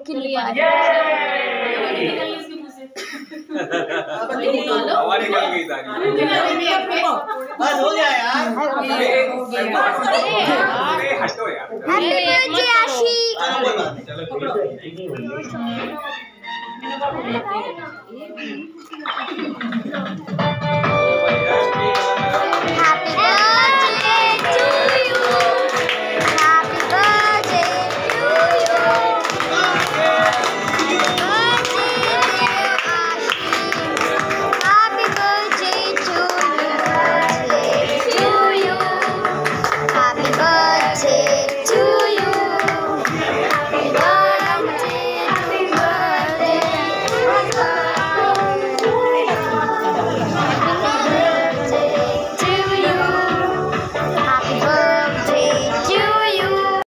रोक ही नहीं पा रहे। हमारी निकल गई सारी। बस हो गया यार। हटो यार। हैप्पी बर्थडे आशिक। चलो